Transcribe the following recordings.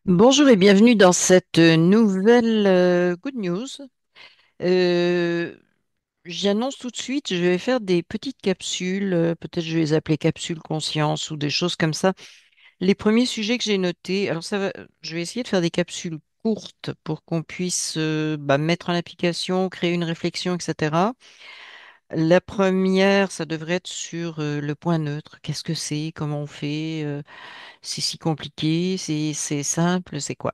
Bonjour et bienvenue dans cette nouvelle Good News. Euh, J'annonce tout de suite, je vais faire des petites capsules, peut-être je vais les appeler capsules conscience ou des choses comme ça. Les premiers sujets que j'ai notés, alors ça va, je vais essayer de faire des capsules courtes pour qu'on puisse mettre en application, créer une réflexion, etc. La première, ça devrait être sur le point neutre. Qu'est-ce que c'est? Comment on fait? C'est si compliqué? C'est simple? C'est quoi?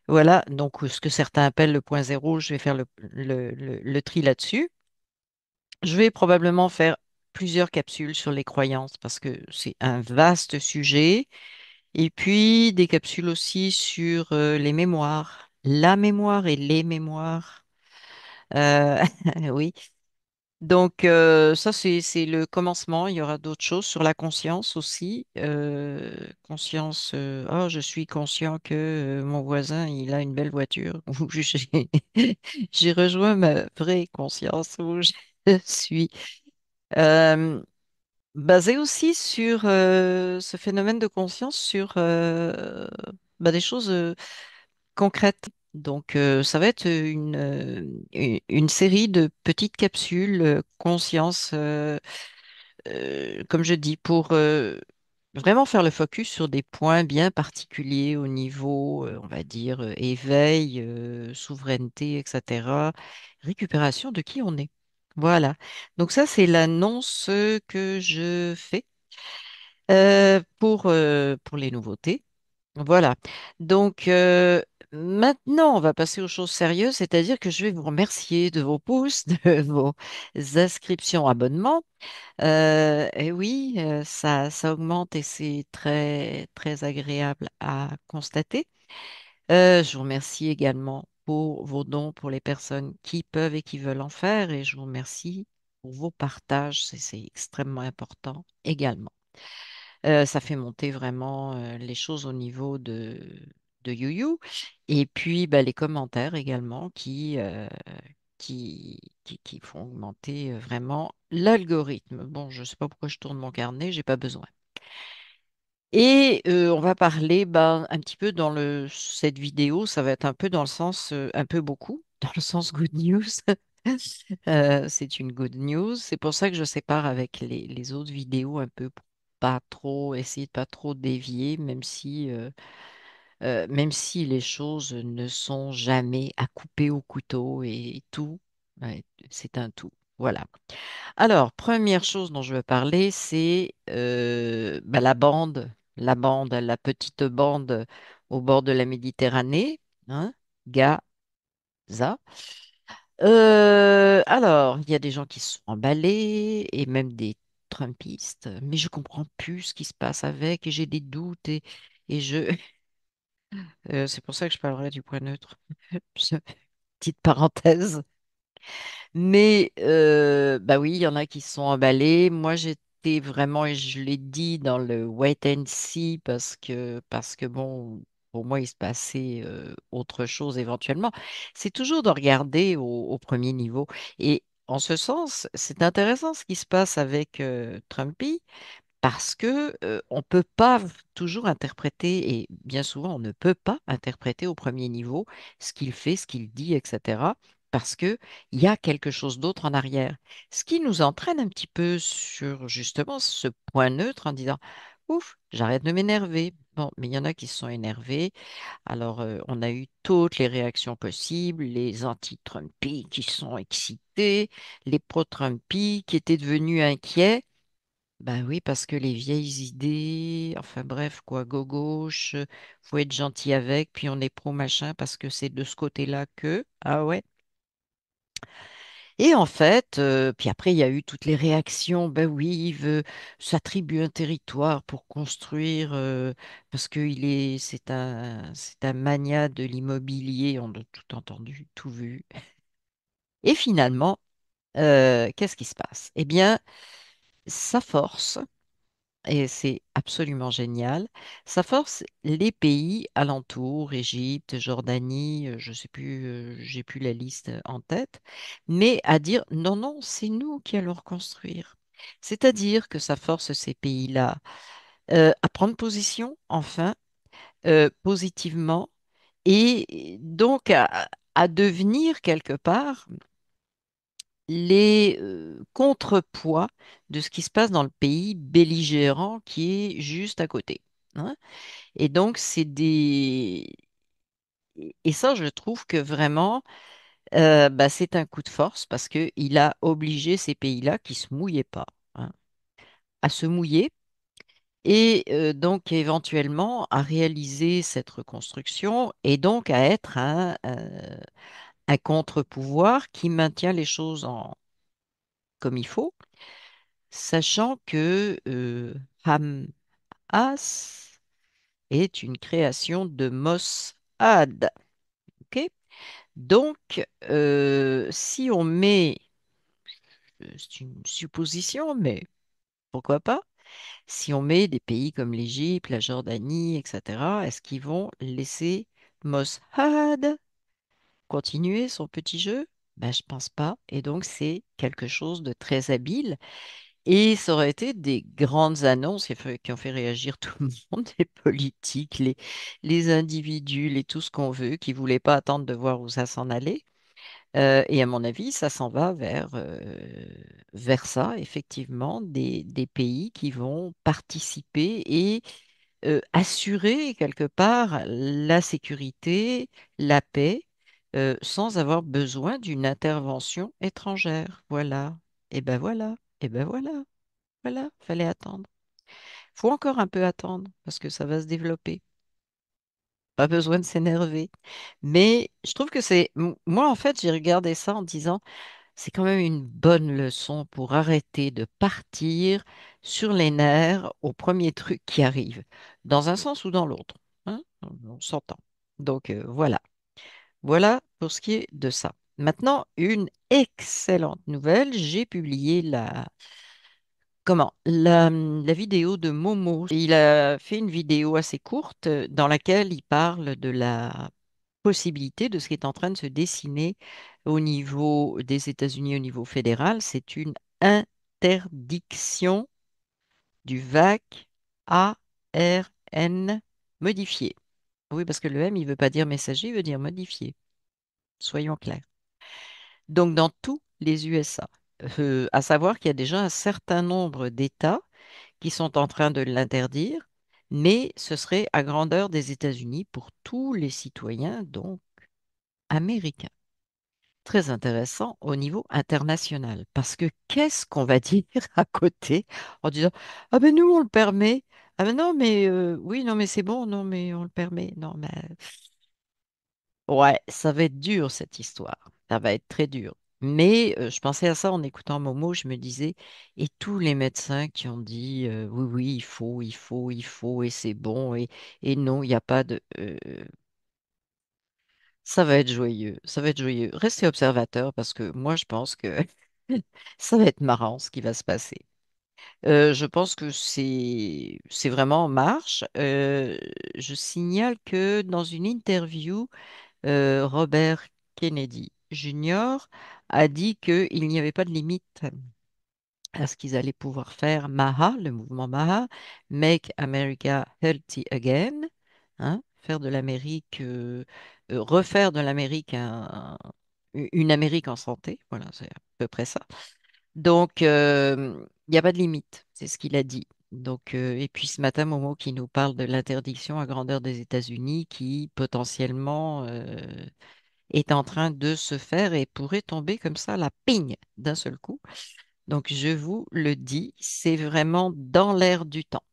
Voilà, donc ce que certains appellent le point zéro, je vais faire le tri là-dessus. Je vais probablement faire plusieurs capsules sur les croyances parce que c'est un vaste sujet. Et puis des capsules aussi sur les mémoires, la mémoire et les mémoires. Euh, oui, donc ça c'est le commencement. Il y aura d'autres choses sur la conscience aussi. Conscience. Oh, je suis conscient que mon voisin il a une belle voiture. Ou j'ai rejoint ma vraie conscience où je suis. Euh, Basé aussi sur ce phénomène de conscience sur des choses concrètes. Donc, ça va être une série de petites capsules conscience, comme je dis, pour vraiment faire le focus sur des points bien particuliers au niveau, on va dire, éveil, souveraineté, etc. Récupération de qui on est. Voilà. Donc ça, c'est l'annonce que je fais pour les nouveautés. Voilà. Donc, maintenant, on va passer aux choses sérieuses, c'est-à-dire que je vais vous remercier de vos pouces, de vos inscriptions, abonnements. Et oui, ça augmente et c'est très, très agréable à constater. Je vous remercie également pour vos dons pour les personnes qui peuvent et qui veulent en faire et je vous remercie pour vos partages, c'est extrêmement important également. Ça fait monter vraiment les choses au niveau de YouYou. Et puis bah, les commentaires également qui font augmenter vraiment l'algorithme. Bon, je ne sais pas pourquoi je tourne mon carnet, j'ai pas besoin. Et on va parler un petit peu cette vidéo, ça va être un peu dans le sens, un peu beaucoup, dans le sens good news. C'est une good news. C'est pour ça que je sépare avec les autres vidéos un peu pour pas trop, essayer de pas trop dévier, même si les choses ne sont jamais à couper au couteau et tout, ouais, c'est un tout. Voilà. Alors, première chose dont je veux parler, c'est la petite bande au bord de la Méditerranée, hein, Gaza. Alors, il y a des gens qui se sont emballés et même des Trumpistes, mais je comprends plus ce qui se passe avec et j'ai des doutes et c'est pour ça que je parlerai du point neutre. Petite parenthèse. Mais bah oui, il y en a qui se sont emballés. Moi, j'étais vraiment, et je l'ai dit, dans le wait and see parce que bon, pour moi, il se passait autre chose éventuellement. C'est toujours de regarder au premier niveau. Et en ce sens, c'est intéressant ce qui se passe avec Trumpy parce que on peut pas toujours interpréter, et bien souvent on ne peut pas interpréter au premier niveau ce qu'il fait, ce qu'il dit, etc. Parce que il y a quelque chose d'autre en arrière. Ce qui nous entraîne un petit peu sur justement ce point neutre en disant, ouf, j'arrête de m'énerver. Bon, mais il y en a qui se sont énervés. Alors, on a eu toutes les réactions possibles, les anti-Trumpies qui sont excités, les pro-Trumpies qui étaient devenus inquiets. Ben oui, parce que les vieilles idées, enfin bref, quoi, gauche, faut être gentil avec, puis on est pro machin parce que c'est de ce côté-là que, ah ouais. Et en fait, puis après, il y a eu toutes les réactions, ben oui, il veut s'attribuer un territoire pour construire, parce c'est un magnat de l'immobilier, on a tout entendu, tout vu. Et finalement, qu'est-ce qui se passe? Eh bien, sa force. Et c'est absolument génial. Ça force les pays alentours, Égypte, Jordanie, je sais plus, j'ai plus la liste en tête, mais à dire non, non, c'est nous qui allons reconstruire. C'est-à-dire que ça force ces pays-là à prendre position, enfin, positivement. et donc à devenir quelque part les contrepoids de ce qui se passe dans le pays belligérant qui est juste à côté. Hein. Et donc, c'est des... Et ça, je trouve que vraiment, bah, c'est un coup de force parce qu'il a obligé ces pays-là qui se mouillaient pas, hein, à se mouiller et donc éventuellement à réaliser cette reconstruction et donc à être un contre-pouvoir qui maintient les choses comme il faut, sachant que Hamas est une création de Mossad. Ok. Donc, si on met, c'est une supposition, mais pourquoi pas, si on met des pays comme l'Égypte, la Jordanie, etc., est-ce qu'ils vont laisser Mossad continuer son petit jeu? Ben, je pense pas. Et donc, c'est quelque chose de très habile. Et ça aurait été des grandes annonces qui ont fait réagir tout le monde, les politiques, les individus, tout ce qu'on veut, qui ne voulaient pas attendre de voir où ça s'en allait. Et à mon avis, ça s'en va vers ça, effectivement, des pays qui vont participer et assurer quelque part la sécurité, la paix, sans avoir besoin d'une intervention étrangère. Voilà. Et ben voilà. Et ben voilà. Voilà, fallait attendre. Faut encore un peu attendre parce que ça va se développer. Pas besoin de s'énerver. Mais je trouve que moi, en fait, j'ai regardé ça en disant, c'est quand même une bonne leçon pour arrêter de partir sur les nerfs au premier truc qui arrive, dans un sens ou dans l'autre. Hein. On s'entend. Donc voilà. Voilà pour ce qui est de ça. Maintenant, une excellente nouvelle. J'ai publié la vidéo de Momo. Il a fait une vidéo assez courte dans laquelle il parle de la possibilité de ce qui est en train de se dessiner au niveau des États-Unis, au niveau fédéral. C'est une interdiction du VAC ARN modifié. Oui, parce que le M, il ne veut pas dire messager, il veut dire modifié. Soyons clairs. Donc, dans tous les USA, à savoir qu'il y a déjà un certain nombre d'États qui sont en train de l'interdire, mais ce serait à grandeur des États-Unis pour tous les citoyens, donc américains. Très intéressant au niveau international, parce que qu'est-ce qu'on va dire à côté en disant, ah ben nous on le permet, ah ben non mais oui non mais c'est bon, non mais on le permet, non mais ouais, ça va être dur cette histoire, ça va être très dur. Mais je pensais à ça en écoutant Momo, je me disais, et tous les médecins qui ont dit oui, oui, il faut, et c'est bon, et non, il n'y a pas de... ça va être joyeux, ça va être joyeux. Restez observateur parce que moi, je pense que ça va être marrant ce qui va se passer. Je pense que c'est vraiment en marche. Je signale que dans une interview, Robert Kennedy Jr. a dit qu'il n'y avait pas de limite à ce qu'ils allaient pouvoir faire. MAHA, le mouvement MAHA, Make America Healthy Again, hein, faire de l'Amérique, refaire de l'Amérique une Amérique en santé. Voilà, c'est à peu près ça. Donc, il n'y a pas de limite, c'est ce qu'il a dit. Donc, et puis ce matin, Momo qui nous parle de l'interdiction à grandeur des États-Unis qui potentiellement est en train de se faire et pourrait tomber comme ça, la pigne d'un seul coup. Donc, je vous le dis, c'est vraiment dans l'air du temps.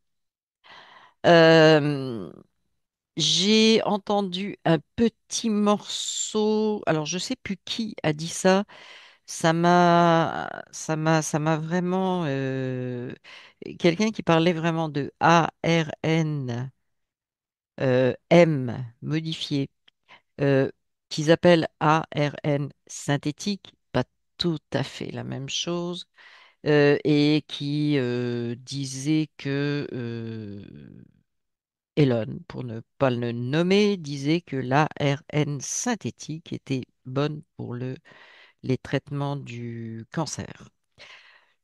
Euh, j'ai entendu un petit morceau, alors je sais plus qui a dit ça, ça m'a vraiment, quelqu'un qui parlait vraiment de ARN M modifié, euh, qu'ils appellent ARN synthétique, pas tout à fait la même chose, et qui disait que Elon, pour ne pas le nommer, disait que l'ARN synthétique était bonne pour les traitements du cancer.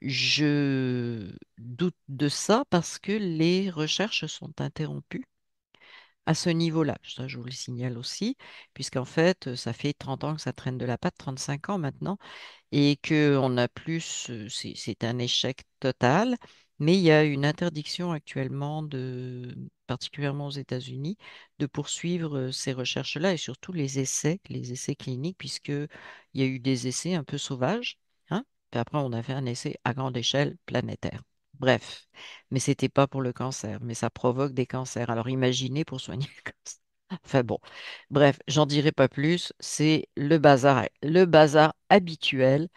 Je doute de ça parce que les recherches sont interrompues à ce niveau-là. Ça, je vous le signale aussi, puisqu'en fait, ça fait 30 ans que ça traîne de la patte, 35 ans maintenant et que on a plus, c'est un échec total, mais il y a une interdiction actuellement particulièrement aux États-Unis, de poursuivre ces recherches-là et surtout les essais cliniques, puisque il y a eu des essais un peu sauvages, hein, puis après on a fait un essai à grande échelle planétaire. Bref, mais c'était pas pour le cancer, mais ça provoque des cancers. Alors imaginez pour soigner le cancer. Enfin bon, bref, j'en dirai pas plus. C'est le bazar habituel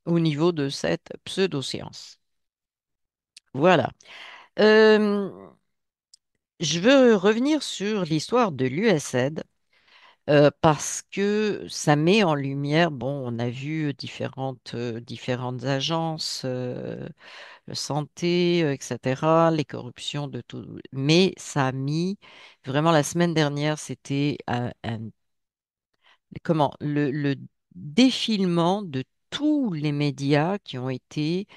au niveau de cette pseudo-science. Voilà. Euh, je veux revenir sur l'histoire de l'USAID parce que ça met en lumière, bon, on a vu différentes agences, santé, etc., les corruptions de tout, mais ça a mis vraiment la semaine dernière, c'était comment le défilement de tous les médias qui ont été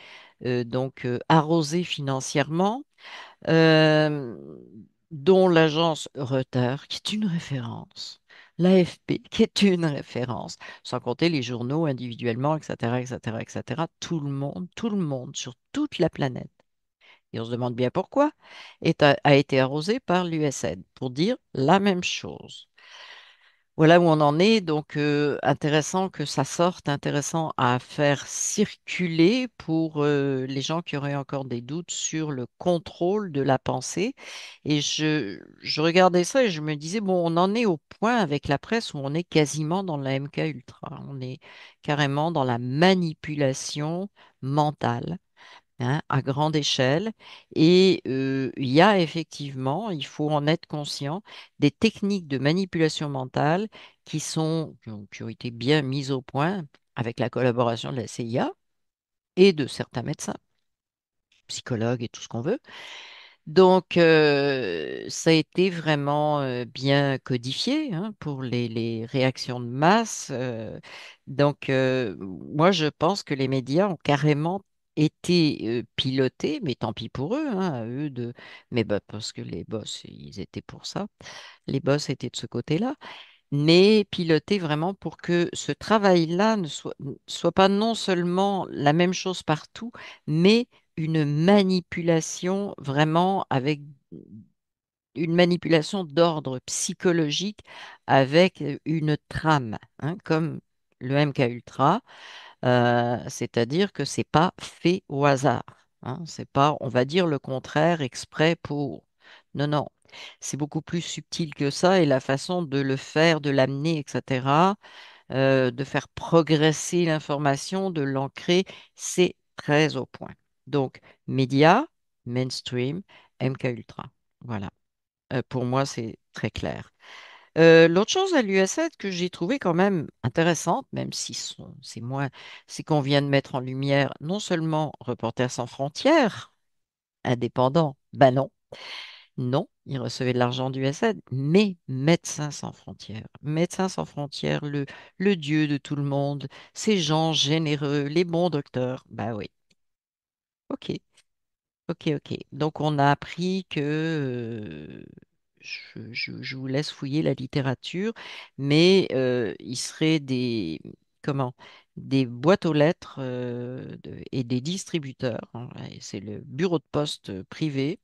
arrosés financièrement, euh, dont l'agence Reuters, qui est une référence, l'AFP, qui est une référence, sans compter les journaux individuellement, etc., etc., etc., tout le monde sur toute la planète. Et on se demande bien pourquoi, a été arrosé par l'USAID pour dire la même chose. Voilà où on en est. Donc, intéressant que ça sorte, intéressant à faire circuler pour les gens qui auraient encore des doutes sur le contrôle de la pensée. Et je regardais ça et je me disais, bon, on en est au point avec la presse où on est quasiment dans la MK Ultra. On est carrément dans la manipulation mentale, hein, à grande échelle. Et il y a effectivement, il faut en être conscient, des techniques de manipulation mentale qui ont été bien mises au point avec la collaboration de la CIA et de certains médecins, psychologues et tout ce qu'on veut. Donc, ça a été vraiment bien codifié, hein, pour les réactions de masse. Moi, je pense que les médias ont carrément été pilotés, mais tant pis pour eux, hein, à eux de. Mais bah, parce que les boss, ils étaient pour ça. Les boss étaient de ce côté-là, mais pilotés vraiment pour que ce travail-là ne soit pas non seulement la même chose partout, mais une manipulation vraiment avec une manipulation d'ordre psychologique avec une trame, hein, comme le MK Ultra, c'est-à-dire que c'est pas fait au hasard, hein, c'est pas, on va dire le contraire exprès pour. Non, non, c'est beaucoup plus subtil que ça et la façon de le faire, de l'amener, etc., de faire progresser l'information, de l'ancrer, c'est très au point. Donc, médias, mainstream, MK Ultra. Voilà. Pour moi, c'est très clair. L'autre chose à l'USAID que j'ai trouvé quand même intéressante, même si c'est moins, c'est qu'on vient de mettre en lumière non seulement Reporters sans frontières, indépendants, ben non, non, ils recevaient de l'argent du USAID, mais Médecins sans frontières. Médecins sans frontières, le Dieu de tout le monde, ces gens généreux, les bons docteurs, bah oui, ok. Ok, ok. Donc on a appris que, je vous laisse fouiller la littérature, mais il serait comment, des boîtes aux lettres et des distributeurs, hein, et c'est le bureau de poste privé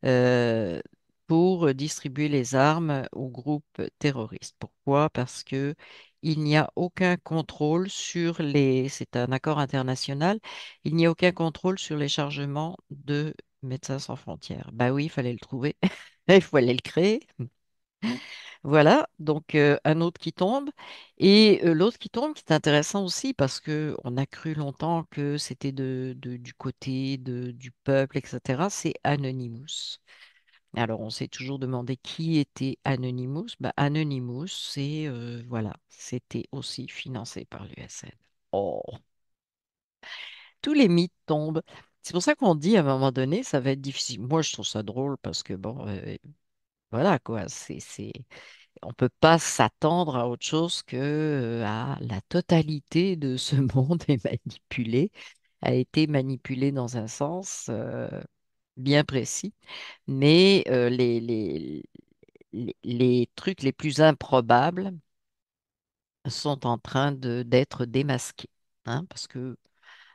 euh, pour distribuer les armes aux groupes terroristes. Pourquoi? Parce que il n'y a aucun contrôle sur c'est un accord international, il n'y a aucun contrôle sur les chargements de Médecins sans frontières. Bah oui, il fallait le trouver, il fallait le créer. Voilà, donc un autre qui tombe. Et l'autre qui tombe, qui est intéressant aussi parce que on a cru longtemps que c'était du côté du peuple, etc. C'est Anonymous. Alors, on s'est toujours demandé qui était Anonymous. Bah, Anonymous, voilà, c'était aussi financé par l'USN. Oh, tous les mythes tombent. C'est pour ça qu'on dit à un moment donné, ça va être difficile. Moi, je trouve ça drôle parce que bon, voilà quoi, on peut pas s'attendre à autre chose que à la totalité de ce monde est manipulé, a été manipulé dans un sens bien précis. Mais les trucs les plus improbables sont en train d'être démasqués. Hein, parce que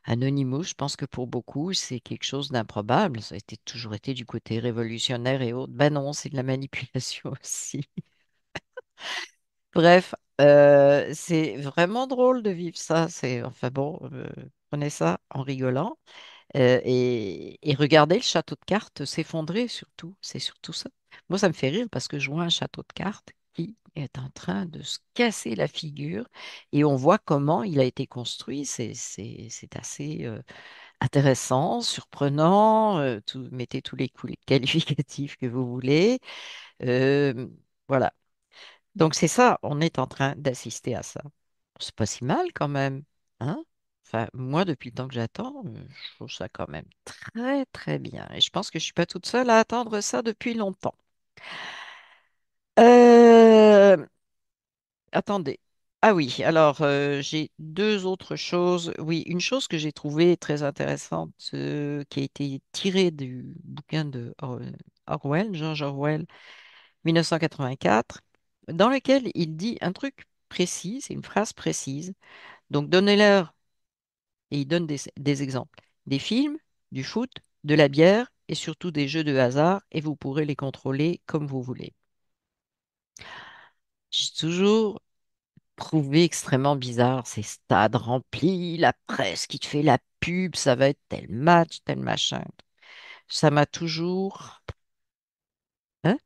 Anonymous, je pense que pour beaucoup, c'est quelque chose d'improbable. Ça a toujours été du côté révolutionnaire et autres. Ben non, c'est de la manipulation aussi. Bref, c'est vraiment drôle de vivre ça. Enfin bon, prenez ça en rigolant. Et regardez le château de cartes s'effondrer surtout. C'est surtout ça. Moi, ça me fait rire parce que je vois un château de cartes qui est en train de se casser la figure et on voit comment il a été construit. C'est assez intéressant, surprenant. Mettez tous les qualificatifs que vous voulez. Euh, voilà. Donc c'est ça, on est en train d'assister à ça. C'est pas si mal quand même, hein? Enfin, moi, depuis le temps que j'attends, je trouve ça quand même très, très bien. Et je pense que je suis pas toute seule à attendre ça depuis longtemps. Euh, Attendez. Ah oui, alors j'ai deux autres choses. Oui, une chose que j'ai trouvée très intéressante, qui a été tirée du bouquin de Orwell, George Orwell, 1984, dans lequel il dit un truc précis, c'est une phrase précise. Donc donnez-leur, et il donne des exemples, des films, du foot, de la bière et surtout des jeux de hasard, et vous pourrez les contrôler comme vous voulez. J'ai toujours trouvé extrêmement bizarre ces stades remplis, la presse qui te fait la pub, ça va être tel match, tel machin. Ça m'a toujours... Hein.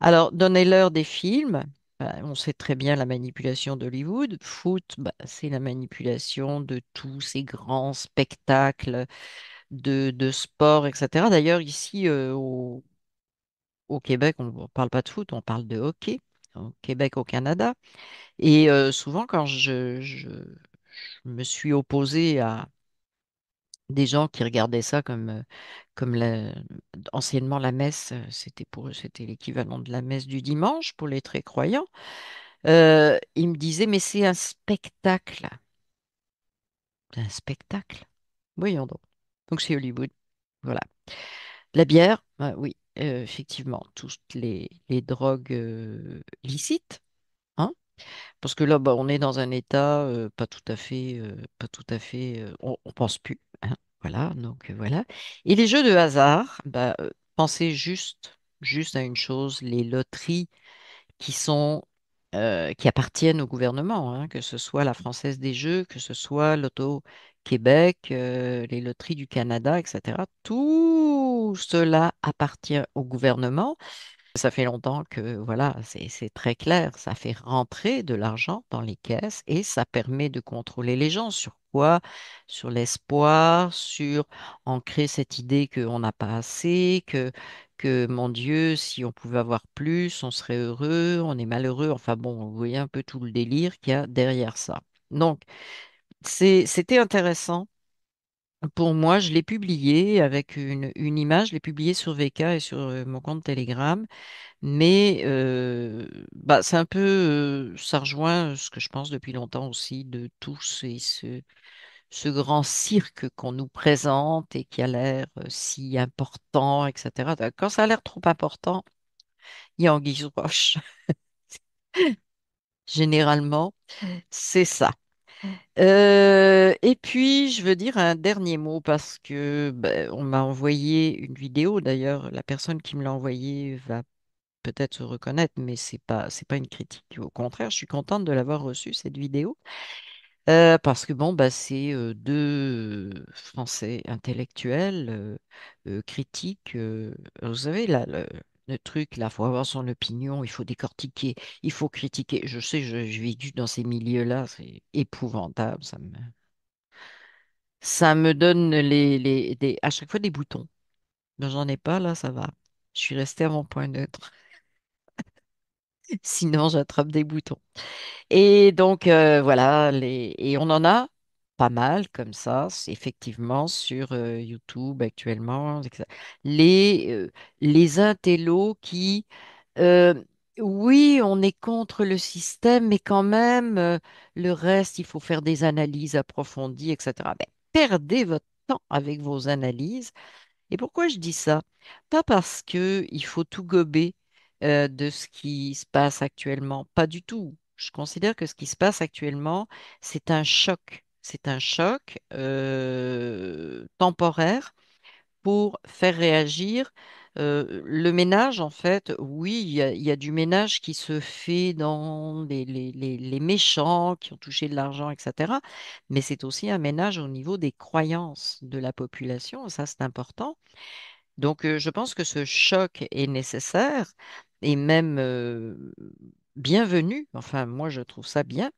Alors, donnez-leur des films. On sait très bien la manipulation d'Hollywood. Foot, bah, c'est la manipulation de tous ces grands spectacles de sport, etc. D'ailleurs, ici, au Québec, on ne parle pas de foot, on parle de hockey. Au Québec, au Canada. Et souvent, quand je me suis opposée à des gens qui regardaient ça comme anciennement la messe, c'était pour eux, c'était l'équivalent de la messe du dimanche pour les très croyants. Ils me disaient, mais c'est un spectacle. C'est un spectacle. Voyons donc. Donc c'est Hollywood. Voilà. La bière, oui, effectivement, toutes les drogues licites, hein, parce que là, bah, on est dans un état pas tout à fait, on pense plus, hein, voilà, donc voilà. Et les jeux de hasard, bah, pensez juste à une chose, les loteries qui appartiennent au gouvernement, hein, que ce soit la Française des Jeux, que ce soit l'Auto-Québec, les loteries du Canada, etc. Tout cela appartient au gouvernement. Ça fait longtemps que, voilà, c'est très clair. Ça fait rentrer de l'argent dans les caisses et ça permet de contrôler les gens. Sur quoi? Sur l'espoir, sur ancrer cette idée qu'on n'a pas assez, mon Dieu, si on pouvait avoir plus, on serait heureux, on est malheureux. Enfin bon, vous voyez un peu tout le délire qu'il y a derrière ça. Donc, c'était intéressant. Pour moi, je l'ai publié avec une image, je l'ai publié sur VK et sur mon compte Telegram. Mais bah, c'est un peu, ça rejoint ce que je pense depuis longtemps aussi de tous ce grand cirque qu'on nous présente et qui a l'air si important, etc. Quand ça a l'air trop important, il y a anguille sous roche. Généralement, c'est ça. Et puis, je veux dire un dernier mot parce que ben, on m'a envoyé une vidéo. D'ailleurs, la personne qui me l'a envoyée va peut-être se reconnaître, mais c'est pas une critique. Au contraire, je suis contente de l'avoir reçue, cette vidéo, parce que bon, bah, c'est deux Français intellectuels, critiques. Vous savez, là, le truc, là, faut avoir son opinion, il faut décortiquer, il faut critiquer. Je sais, je vécu dans ces milieux-là, c'est épouvantable. Ça me donne à chaque fois des boutons. Mais j'en ai pas, là, ça va. Je suis restée à mon point neutre. Sinon, j'attrape des boutons. Et donc, voilà, et on en a pas mal comme ça, c'est effectivement, sur YouTube actuellement. etc. Les intellos qui, euh, oui, on est contre le système, mais quand même, le reste, il faut faire des analyses approfondies, etc. Ben, perdez votre temps avec vos analyses. Et pourquoi je dis ça? Pas parce que il faut tout gober, de ce qui se passe actuellement. Pas du tout. Je considère que ce qui se passe actuellement, c'est un choc. C'est un choc temporaire pour faire réagir. Le ménage, en fait, oui, il y a du ménage qui se fait dans les méchants qui ont touché de l'argent, etc. Mais c'est aussi un ménage au niveau des croyances de la population. Ça, c'est important. Donc, je pense que ce choc est nécessaire et même bienvenu. Enfin, moi, je trouve ça bien.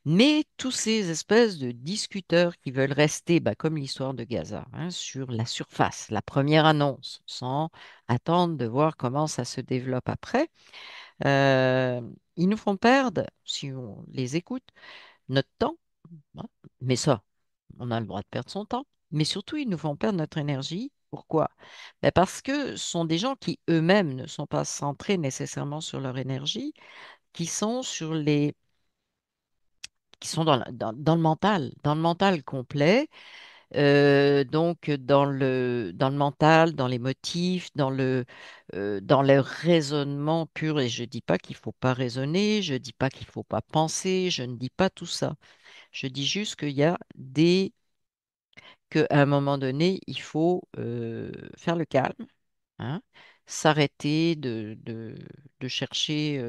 Mais tous ces espèces de discuteurs qui veulent rester, bah, comme l'histoire de Gaza, hein, sur la surface, la première annonce, sans attendre de voir comment ça se développe après, euh, ils nous font perdre, si on les écoute, notre temps. Hein. Mais ça, on a le droit de perdre son temps. Mais surtout, ils nous font perdre notre énergie. Pourquoi? Ben parce que ce sont des gens qui eux-mêmes ne sont pas centrés nécessairement sur leur énergie, qui sont sur les, qui sont dans dans le mental complet, donc dans le mental, dans les motifs, dans le raisonnement pur. Et je ne dis pas qu'il ne faut pas raisonner, je ne dis pas qu'il ne faut pas penser, je ne dis pas tout ça. Je dis juste qu'il y a des qu'à un moment donné, il faut faire le calme, hein, s'arrêter de chercher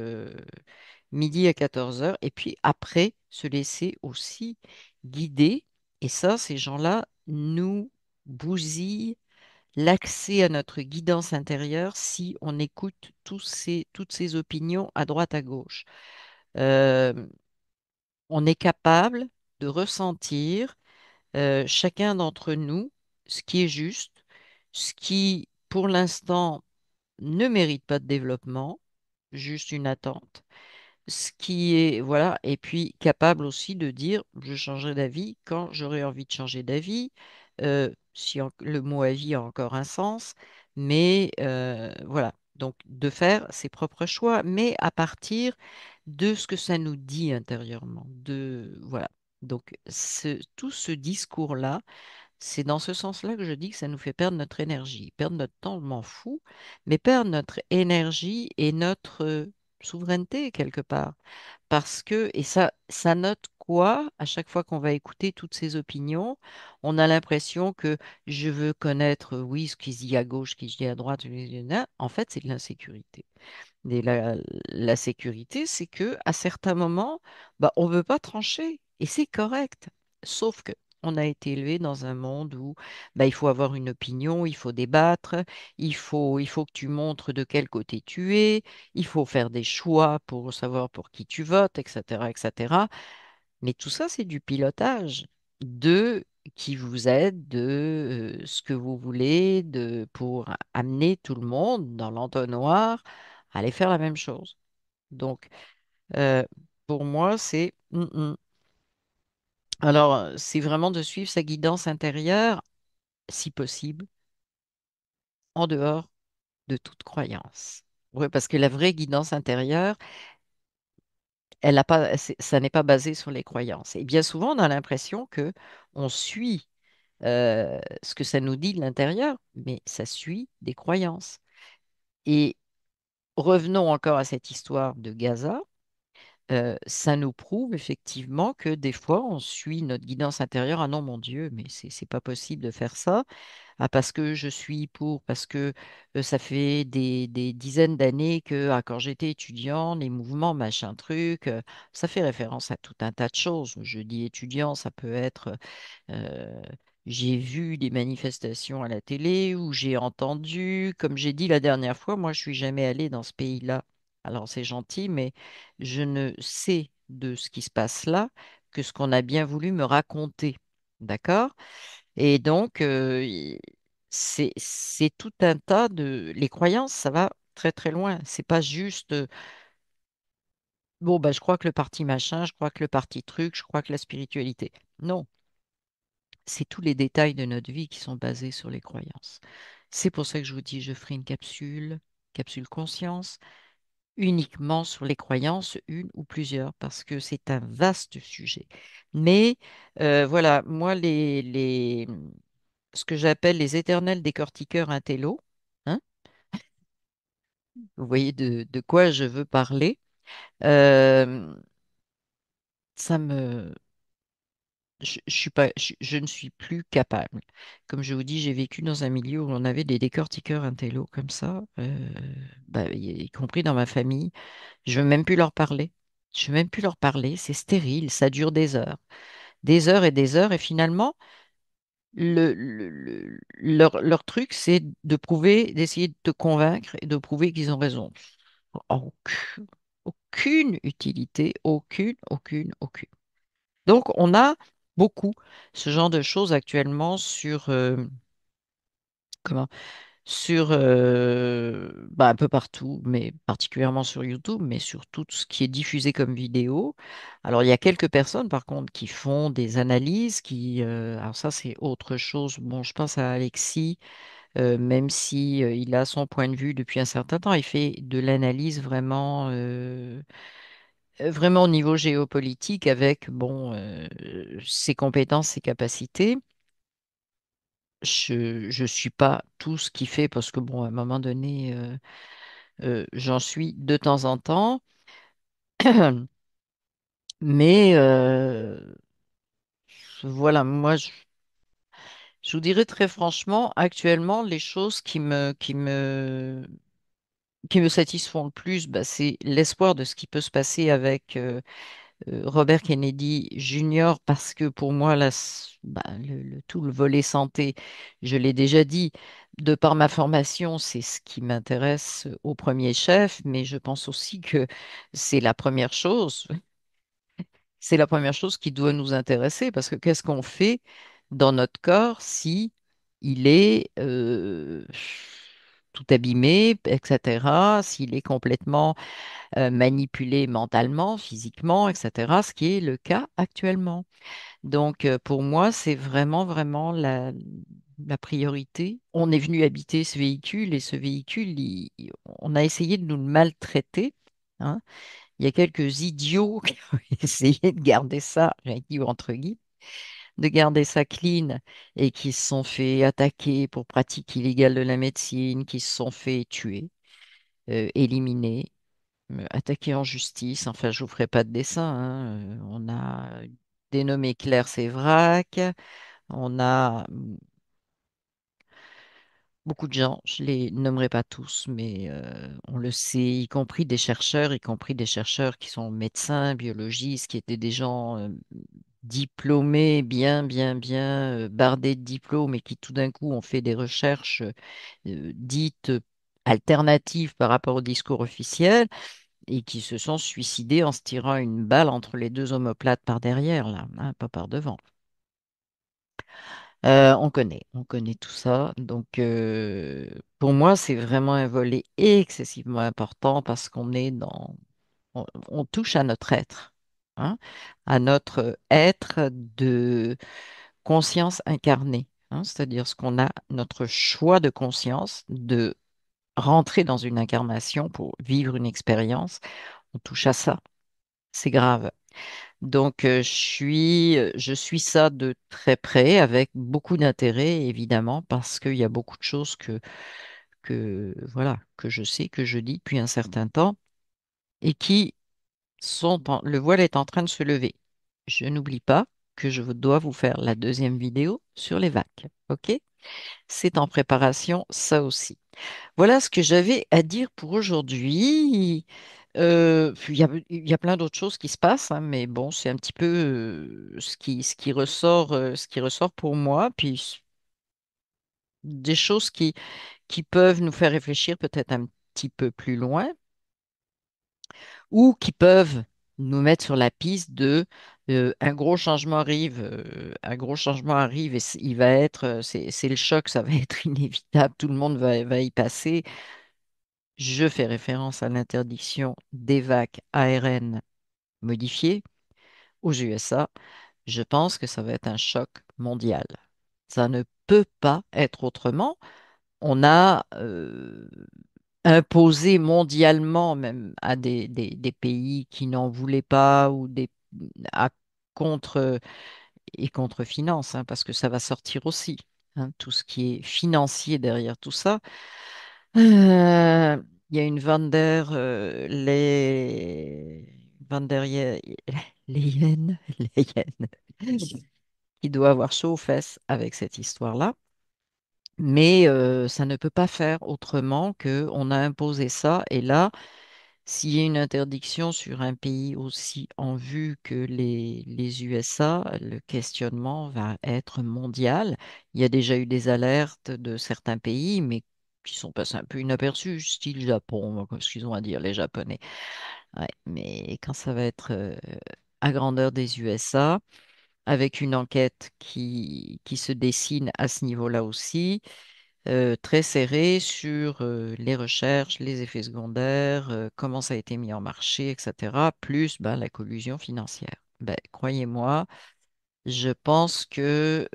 midi à 14 heures, et puis après, se laisser aussi guider. Et ça, ces gens-là nous bousillent l'accès à notre guidance intérieure si on écoute toutes ces opinions à droite, à gauche. Euh, on est capable de ressentir chacun d'entre nous ce qui est juste, ce qui, pour l'instant, ne mérite pas de développement, juste une attente, ce qui est, voilà, et puis capable aussi de dire, je changerai d'avis quand j'aurai envie de changer d'avis, si le mot avis a encore un sens, mais voilà, donc de faire ses propres choix, mais à partir de ce que ça nous dit intérieurement, voilà. Donc, tout ce discours-là, c'est dans ce sens-là que je dis que ça nous fait perdre notre énergie. Perdre notre temps, je m'en fous, mais perdre notre énergie et notre souveraineté quelque part. Parce que, et ça note quoi, à chaque fois qu'on va écouter toutes ces opinions, on a l'impression que je veux connaître, oui, ce qui se dit à gauche, ce qui se dit à droite, en fait, c'est de l'insécurité. Et la sécurité, c'est que à certains moments, bah, on ne veut pas trancher et c'est correct. Sauf que on a été élevé dans un monde où bah, il faut avoir une opinion, il faut débattre, il faut que tu montres de quel côté tu es, il faut faire des choix pour savoir pour qui tu votes, etc., etc. Mais tout ça, c'est du pilotage de qui vous aide, de ce que vous voulez, pour amener tout le monde dans l'entonnoir à aller faire la même chose. Donc, euh, pour moi, c'est alors, c'est vraiment de suivre sa guidance intérieure, si possible, en dehors de toute croyance. Oui, parce que la vraie guidance intérieure, elle a pas, ça n'est pas basé sur les croyances. Et bien souvent, on a l'impression que on suit ce que ça nous dit de l'intérieur, mais ça suit des croyances. Et revenons encore à cette histoire de Gaza. Ça nous prouve effectivement que des fois, on suit notre guidance intérieure. Ah non, mon Dieu, mais c'est pas possible de faire ça. Ah, parce que je suis pour, parce que ça fait des dizaines d'années que quand j'étais étudiant, les mouvements, machin truc, ça fait référence à tout un tas de choses. Je dis étudiant, ça peut être euh, j'ai vu des manifestations à la télé où j'ai entendu, comme j'ai dit la dernière fois, moi je suis jamais allée dans ce pays-là. Alors c'est gentil, mais je ne sais de ce qui se passe là que ce qu'on a bien voulu me raconter. D'accord? Et donc, c'est tout un tas de... Les croyances, ça va très très loin. C'est pas juste, bon, bah, je crois que le parti machin, je crois que le parti truc, je crois que la spiritualité. Non, c'est tous les détails de notre vie qui sont basés sur les croyances. C'est pour ça que je vous dis, je ferai une capsule conscience, uniquement sur les croyances, une ou plusieurs, parce que c'est un vaste sujet. Mais voilà, moi, ce que j'appelle les éternels décortiqueurs intello, hein, Vous voyez de quoi je veux parler. Euh, ça me, je suis pas, je ne suis plus capable. Comme je vous dis, j'ai vécu dans un milieu où on avait des décortiqueurs intello comme ça, bah, y compris dans ma famille. Je veux même plus leur parler. Je veux même plus leur parler. C'est stérile. Ça dure des heures et des heures. Et finalement, leur truc, c'est de prouver, d'essayer de te convaincre et de prouver qu'ils ont raison. Aucune, aucune utilité, aucune, aucune, aucune. Donc, on a beaucoup ce genre de choses actuellement comment, bah, un peu partout, mais particulièrement sur YouTube, mais sur tout ce qui est diffusé comme vidéo. Alors, il y a quelques personnes, par contre, qui font des analyses, alors ça, c'est autre chose. Bon, je pense à Alexis, même si, il a son point de vue depuis un certain temps, il fait de l'analyse vraiment au niveau géopolitique avec, bon, ses compétences, ses capacités. Je suis pas tout ce qu'il fait parce que, bon, à un moment donné, j'en suis de temps en temps. Mais voilà, moi, je vous dirais très franchement, actuellement, les choses qui me satisfont le plus, bah, c'est l'espoir de ce qui peut se passer avec Robert Kennedy Jr. parce que pour moi, là, bah, tout le volet santé, je l'ai déjà dit, de par ma formation, c'est ce qui m'intéresse au premier chef, mais je pense aussi que c'est la première chose, c'est la première chose qui doit nous intéresser parce que qu'est-ce qu'on fait dans notre corps si il est tout abîmé, etc., s'il est complètement manipulé mentalement, physiquement, etc., ce qui est le cas actuellement. Donc, pour moi, c'est vraiment, vraiment la priorité. On est venu habiter ce véhicule et ce véhicule, on a essayé de nous le maltraiter, hein. Il y a quelques idiots qui ont essayé de garder ça, j'ai dit entre guillemets, de garder ça clean et qui se sont fait attaquer pour pratique illégale de la médecine, qui se sont fait tuer, éliminer, attaquer en justice. Enfin, je vous ferai pas de dessin, hein. On a dénommé Claire Sévrac. On a beaucoup de gens, je les nommerai pas tous, mais on le sait, y compris des chercheurs qui sont médecins, biologistes, qui étaient des gens diplômés, bien, bien, bien bardés de diplômes et qui tout d'un coup ont fait des recherches dites alternatives par rapport au discours officiel et qui se sont suicidés en se tirant une balle entre les deux omoplates par derrière, là, hein, pas par devant. On connaît tout ça. Donc, pour moi, c'est vraiment un volet excessivement important parce on touche à notre être, hein, à notre être de conscience incarnée, hein, c'est-à-dire ce qu'on a, notre choix de conscience de rentrer dans une incarnation pour vivre une expérience. On touche à ça. C'est grave. Donc, je suis ça de très près, avec beaucoup d'intérêt, évidemment, parce qu'il y a beaucoup de choses voilà, que je sais, que je dis depuis un certain temps, et le voile est en train de se lever. Je n'oublie pas que dois vous faire la deuxième vidéo sur les vagues. OK? C'est en préparation, ça aussi. Voilà ce que j'avais à dire pour aujourd'hui. Il y a plein d'autres choses qui se passent, hein, mais bon, c'est un petit peu ce qui ressort pour moi. Puis des choses qui peuvent nous faire réfléchir peut-être un petit peu plus loin ou qui peuvent nous mettre sur la piste de un gros changement arrive et il va être, c'est le choc, ça va être inévitable, tout le monde va y passer. Je fais référence à l'interdiction des vacs ARN modifiées aux USA. Je pense que ça va être un choc mondial. Ça ne peut pas être autrement. On a imposé mondialement, même à des pays qui n'en voulaient pas ou à contre et contre-finance, hein, parce que ça va sortir aussi, hein, tout ce qui est financier derrière tout ça. il y a une Van der Leyen, Leyen, qui doit avoir chaud aux fesses avec cette histoire-là. Mais ça ne peut pas faire autrement que on a imposé ça. Et là, s'il y a une interdiction sur un pays aussi en vue que les USA, le questionnement va être mondial. Il y a déjà eu des alertes de certains pays, mais qui sont passés un peu inaperçus, style Japon, ce qu'ils ont à dire, les Japonais. Ouais, mais quand ça va être à grandeur des USA, avec une enquête qui se dessine à ce niveau-là aussi, très serré sur les recherches, les effets secondaires, comment ça a été mis en marché, etc., plus ben, la collusion financière. Ben, croyez-moi, je pense que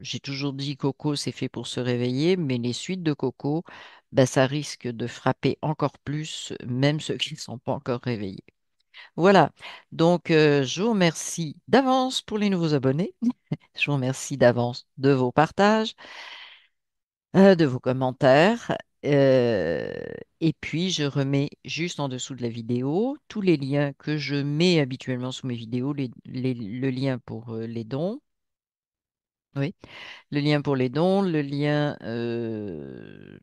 j'ai toujours dit Coco, c'est fait pour se réveiller, mais les suites de Coco, ben, ça risque de frapper encore plus, même ceux qui ne sont pas encore réveillés. Voilà, donc je vous remercie d'avance pour les nouveaux abonnés. Je vous remercie d'avance de vos partages, de vos commentaires. euh, et puis, je remets juste en dessous de la vidéo tous les liens que je mets habituellement sous mes vidéos, le lien pour les dons. Oui, le lien pour les dons, le lien de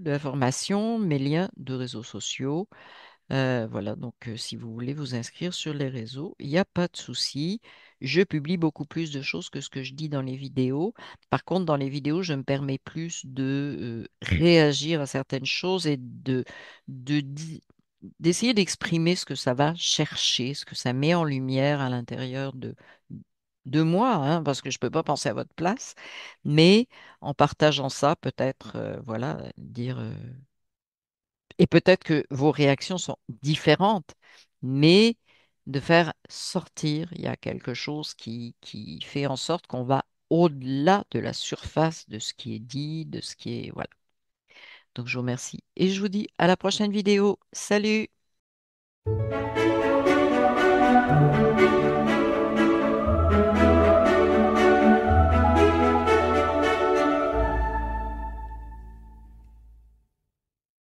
la formation, mes liens de réseaux sociaux. Voilà, donc si vous voulez vous inscrire sur les réseaux, il n'y a pas de souci. Je publie beaucoup plus de choses que ce que je dis dans les vidéos. Par contre, dans les vidéos, je me permets plus de réagir à certaines choses et d'essayer d'exprimer ce que ça va chercher, ce que ça met en lumière à l'intérieur de moi, hein, parce que je ne peux pas penser à votre place. Mais en partageant ça, peut-être, voilà, dire. Et peut-être que vos réactions sont différentes, mais de faire sortir, il y a quelque chose qui fait en sorte qu'on va au-delà de la surface de ce qui est dit, de ce qui est... Voilà. Donc je vous remercie et je vous dis à la prochaine vidéo. Salut!